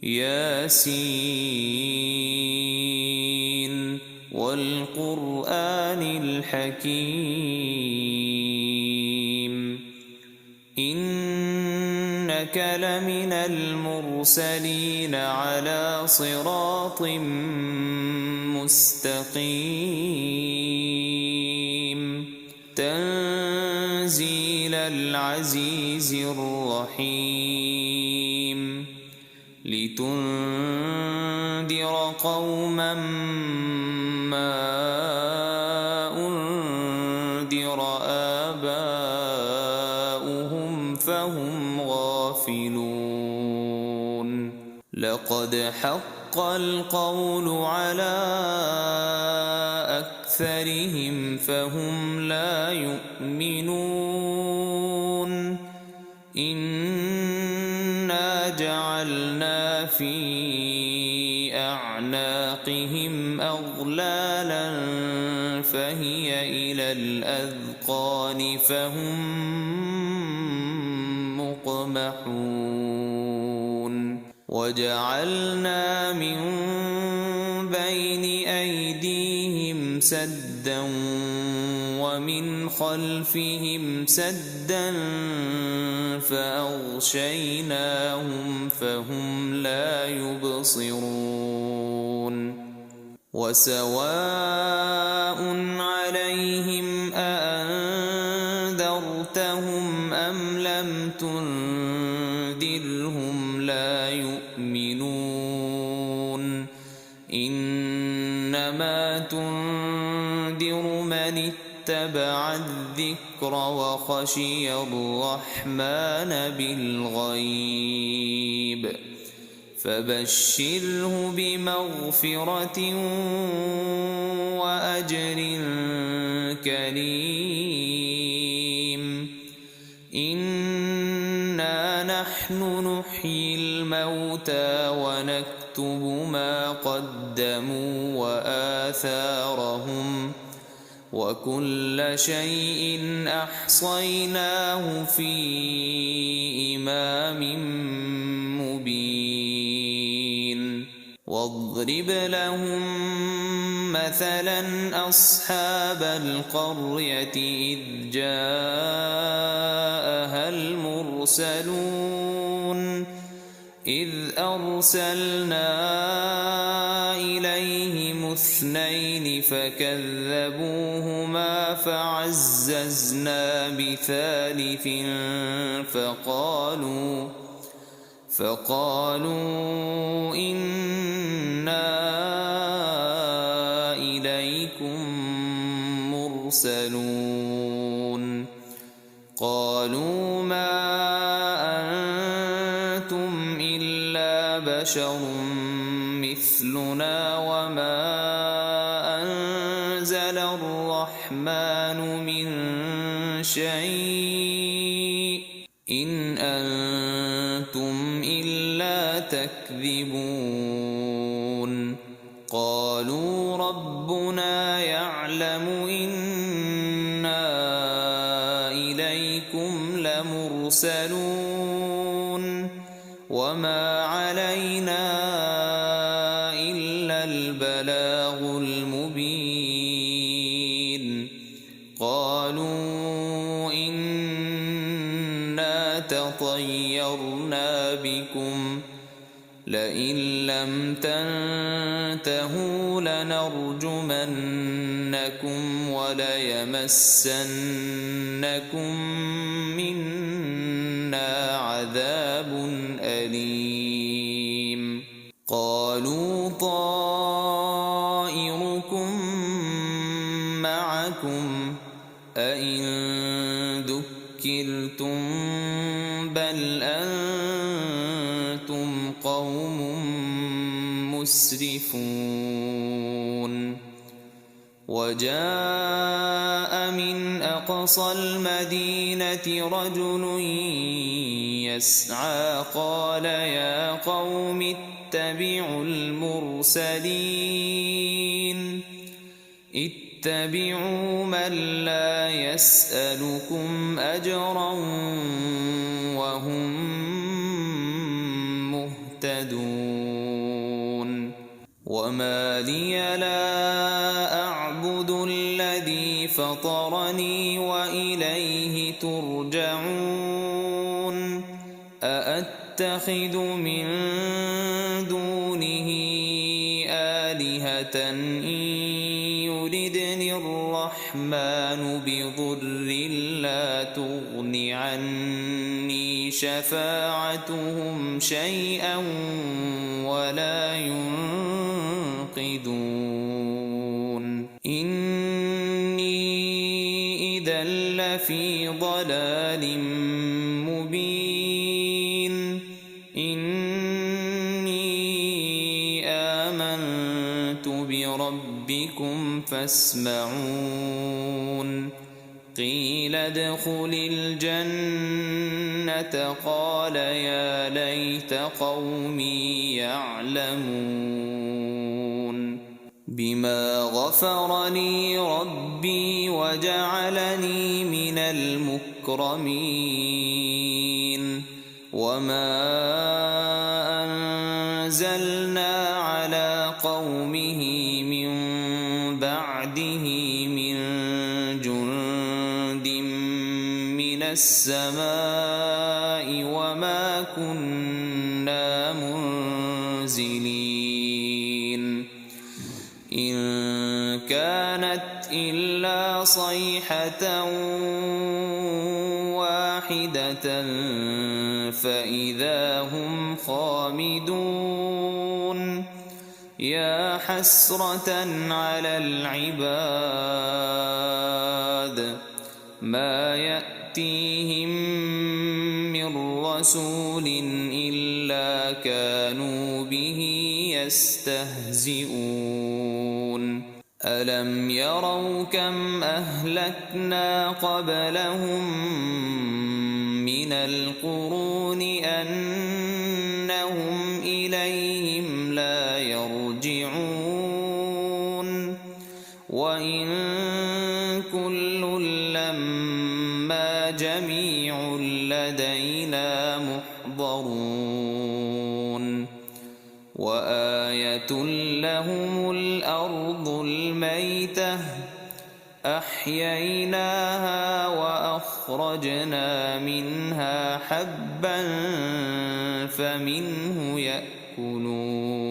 ياسين والقرآن الحكيم إنك لمن المرسلين على صراط مستقيم تنزيل العزيز الرحيم لتنذر قوما ما أنذر آباؤهم فهم غافلون لقد حق القول على أكثرهم فهم لا يؤمنون إنا جعلنا في أعناقهم أغلالا فهي إلى الأذقان فهم مقمحون وجعلنا من بين أيديهم سدا ومن خلفهم سدا فأغشيناهم فهم لا يبصرون وسواء عليهم أأنذرتهم أم لم تنذرهم لا يؤمنون إنما تنذر من اتبع الذكر وخشي الرحمن بالغيب فبشره بمغفرة وأجر كريم إنا نحن نحيي الموتى ونكتب ما قدموا وآثارهم وكل شيء أحصيناه في إمام مبين واضرب لهم مثلا أصحاب القرية إذ جاءها المرسلون إذ أرسلنا إليهم اثنين فكذبوهما فعززنا بثالث فقالوا إنا إليكم مرسلون قالوا ما أنتم إلا بشر مثلنا وما أنزل الرحمن من شيء إن أنتم إلا تكذبون قالوا ربنا يعلم إنا إليكم لمرسلون وما علينا إلا البلاغ المبين قالوا إنا تطيرنا بكم لئن لم تنتهوا لنرجمنكم وليمسنكم منا عذاب أليم قالوا طائركم معكم أئن ذكرتم بل أنتم قوم مسرفون وجاء من أقصى المدينة رجل يسعى قال يا قوم اتبعوا المرسلين اتبعوا من لا يسألكم أجرا وهم مهتدون وما لي لا أعبد الذي فطرني وإليه ترجعون أأتخذ من دونه آلهة إن يردني الرحمن بضر لا تغن عني شفاعتهم شيئا ولا ينقذون إني إذا لفي ضلال مبين إني آمنت بربكم فاسمعون قيل ادخل الجنة قال يا ليت قومي يعلمون بما غفر لي ربي وجعلني من المكرمين وما أنزلنا على قومه من بعده من جند من السماء وما كنا منزلين إن كانت إلا صيحة واحدة فإذا هم خامدون يا حسرة على العباد ما يأتيهم من رسول إلا كانوا به يستهزئون ألم يروا كم أهلكنا قبلهم من القرون أنهم إليهم لا يرجعون وإن كل لما جميع لدينا محضرون وآية لهم الأرض الميتة أحييناها وأخرجنا منها حبا فمنه يأكلون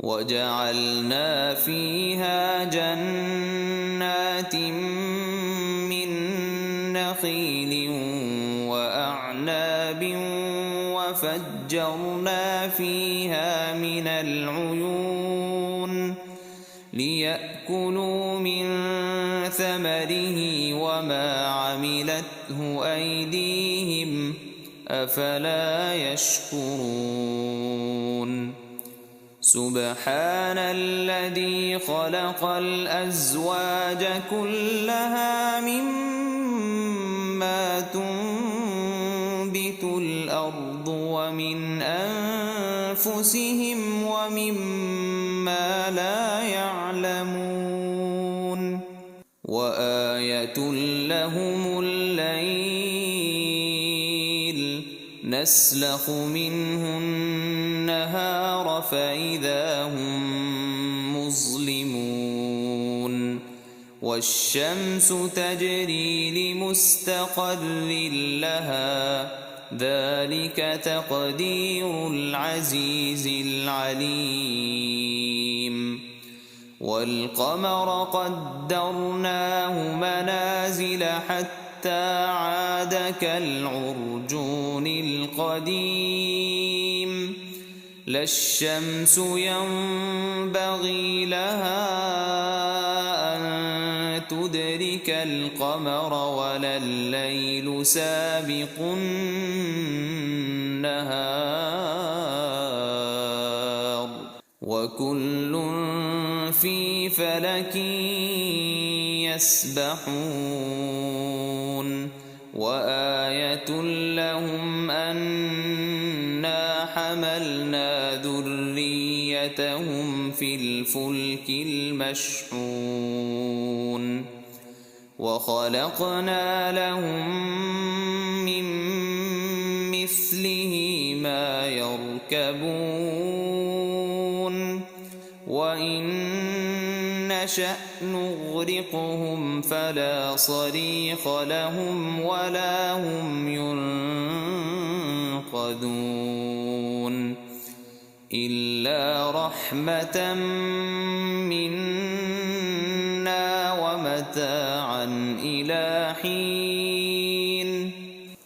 وجعلنا فيها جنات من نخيل وأعناب وفجرنا فيها من العيون ليأكلوا من ثمره وما عملته أيديهم أفلا يشكرون سبحان الذي خلق الأزواج كلها مما تنبت الأرض ومن أنفسهم ومما لا يعلمون وآية لهم الليل نسلخ منه النهار فإذا هم مظلمون والشمس تجري لمستقر لها ذلك تقدير العزيز العليم والقمر قدرناه منازل حتى عاد كالعرجون القديم لا الشمس ينبغي لها أن تدرك القمر ولا الليل سابق النهار وكل في فلك يسبحون وآية لهم أنا حملنا ذريتهم في الفلك المشحون وخلقنا لهم من مثله ما يركبون يركبون وإن نشأ نغرقهم فلا صريخ لهم ولا هم ينقذون إلا رحمة منا ومتاعا إلى حين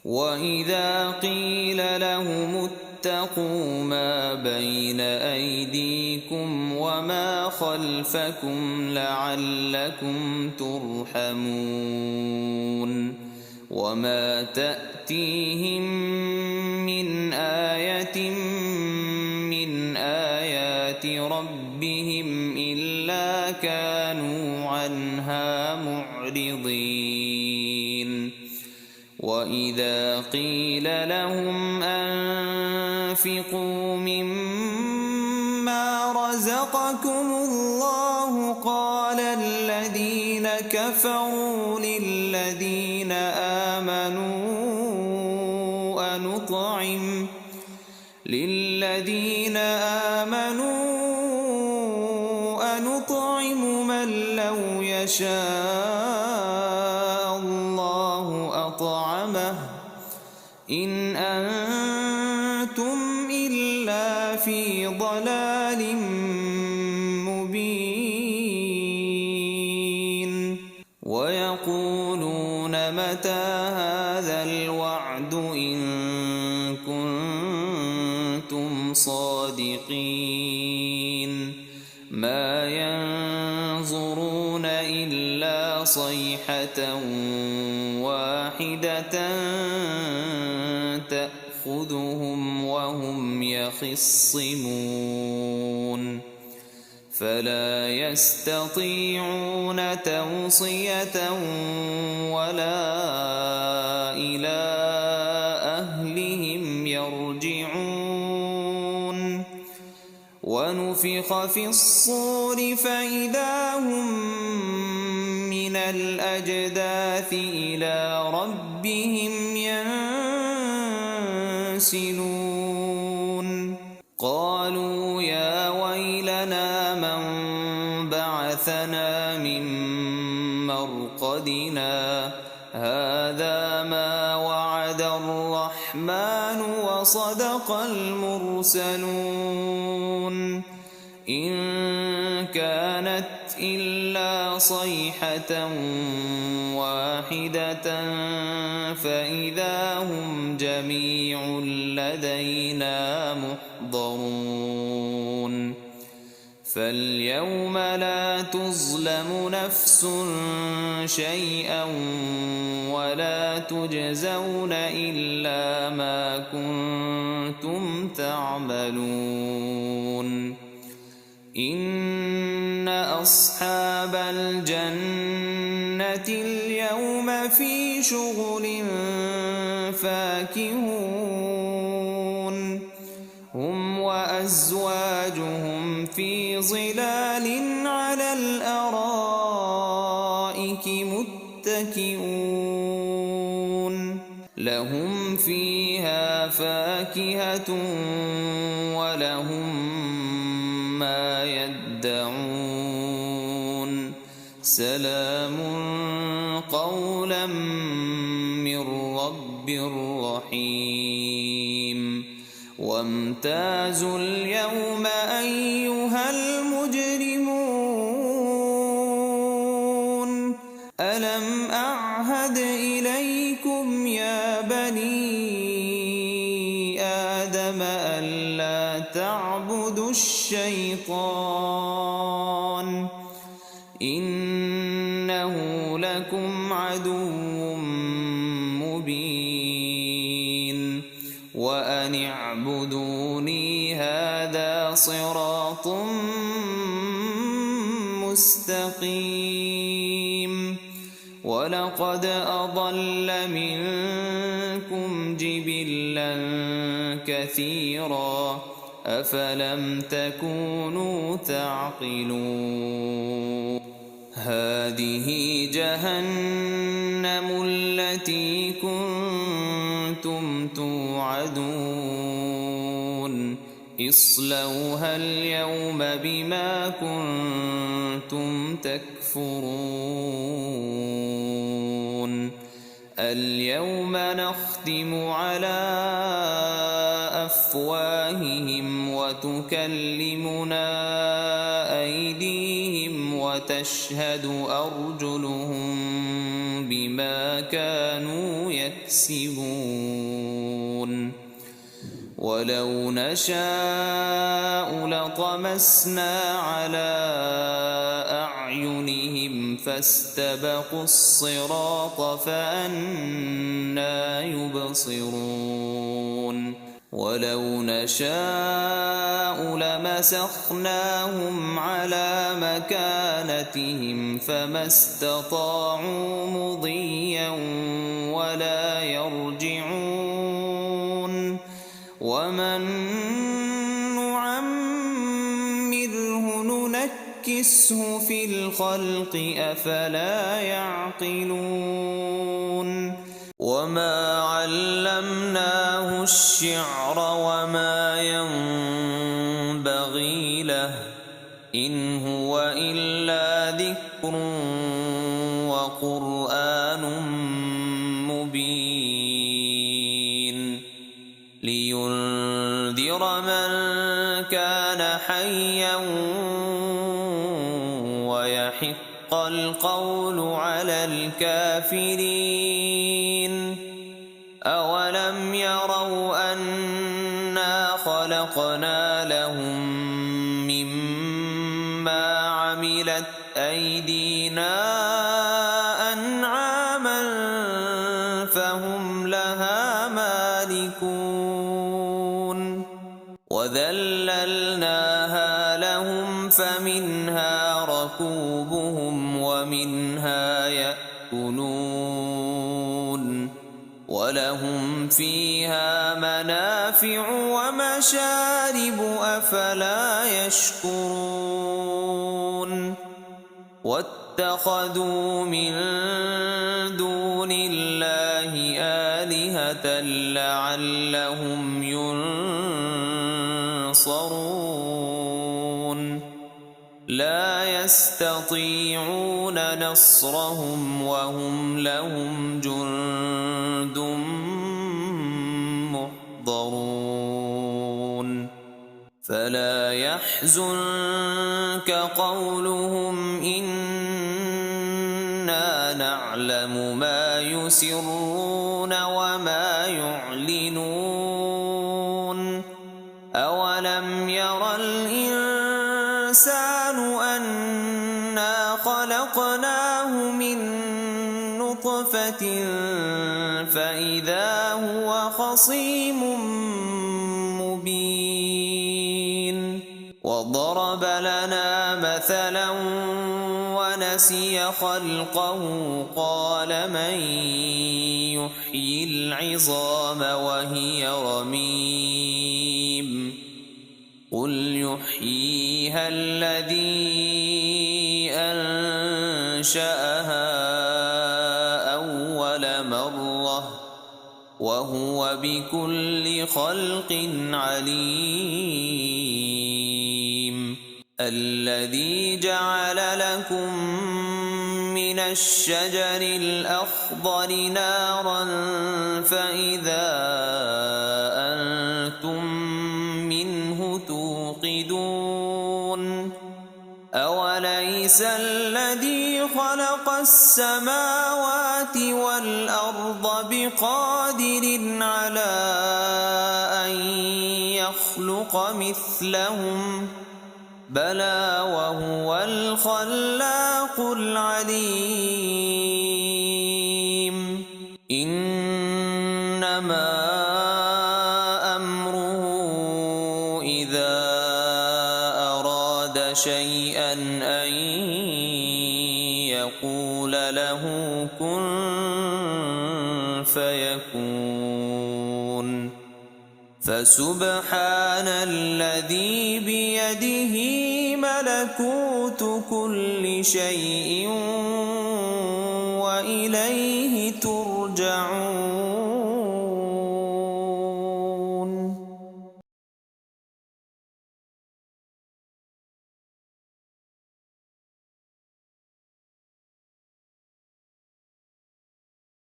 وإذا قيل لهم اتقوا ما بين أيديكم وما خلفكم لعلكم ترحمون وما تأتيهم من آية من آيات ربهم إلا كانوا عنها معرضين وإذا قيل لهم أنفقوا مما رزقكم الله قال الذين كفروا للذين آمنوا أنطعم من لو يشاء الله أطعمه إن أنتم إلا في ضلال مبين ويقولون متى هذا الوعد إن كنتم صادقين ما ينظرون إلا صيحة واحدة تأخذهم وهم يخصمون فلا يستطيعون توصية ولا إلى أهلهم يرجعون ونفخ في الصور فإذا هم من الأجداث إلى ربهم ينسلون قالوا يا ويلنا من بعثنا من مرقدنا هذا ما وعد الرحمن وصدق المرسلون إن كانت إلا صيحة واحدة فإذا هم جميع لدينا محضرون فاليوم لا تظلم نفس شيئا ولا تجزون إلا ما كنتم تعملون إن أصحاب الجنة اليوم في شغل فاكهون هم وأزواجهم في ظلال على الأرائك متكئون لهم فيها فاكهة ولهم ما يدعون سلام قولا من رب رحيم وامتازوا اليوم أيها المجرمون ألم أعهد إليكم يا بني آدم ألا تعبدوا الشيطان إنه لكم عدو مبين وأن اعبدوني هذا صراط مستقيم ولقد أضل منكم جبلا كثيرا أفلم تكونوا تعقلون هذه جهنم التي كنتم توعدون اصلوها اليوم بما كنتم تكفرون اليوم نختم على أفواههم وتكلمنا أيديهم وتشهد أرجلهم بما كانوا يكسبون ولو نشاء لطمسنا على أعينهم فاستبقوا الصراط فأنى يبصرون ولو نشاء لمسخناهم على مكانتهم فما استطاعوا مضيا ولا يرجعون ومن نعمره ننكسه في الخلق أفلا يعقلون وما علمناه الشعر وما ينبغي له إن هو إلا ذكر وقرآن مبين لينذر من كان حيا ويحق القول على الكافرين أولم يروا أنا خلقنا لهم مما عملت أيدينا أنعاما فهم لها مالكون وذللناها لهم فمنها ركوبهم ومنها يأكلون ولهم فيها منافع ومشارب أفلا يشكرون واتخذوا من دون الله آلهة لعلهم ينصرون لا يستطيعون نصرهم وهم لهم جند محضرون فلا يحزنك قولهم إنا نعلم ما يسرون وما يعلنون أولم ير الإنسان أنا خلقناه من نطفة فإذا هو خصيم مبين وضرب لنا مثلا ونسي خلقه قال من يحيي العظام وهي رميم قل يحييها الذي أنشأها أول مرة وهو بكل خلق عليم الذي جعل لكم من الشجر الأخضر نارا فإذا أنتم منه توقدون أوليس الذي خلق السماوات والأرض بقادر على أن يخلق مثلهم بلى وهو الخلاق العليم إنما أمره إذا أراد شيئا أن يقول له كن فيكون فسبحان الذي بيده ملكوت كل شيء وإليه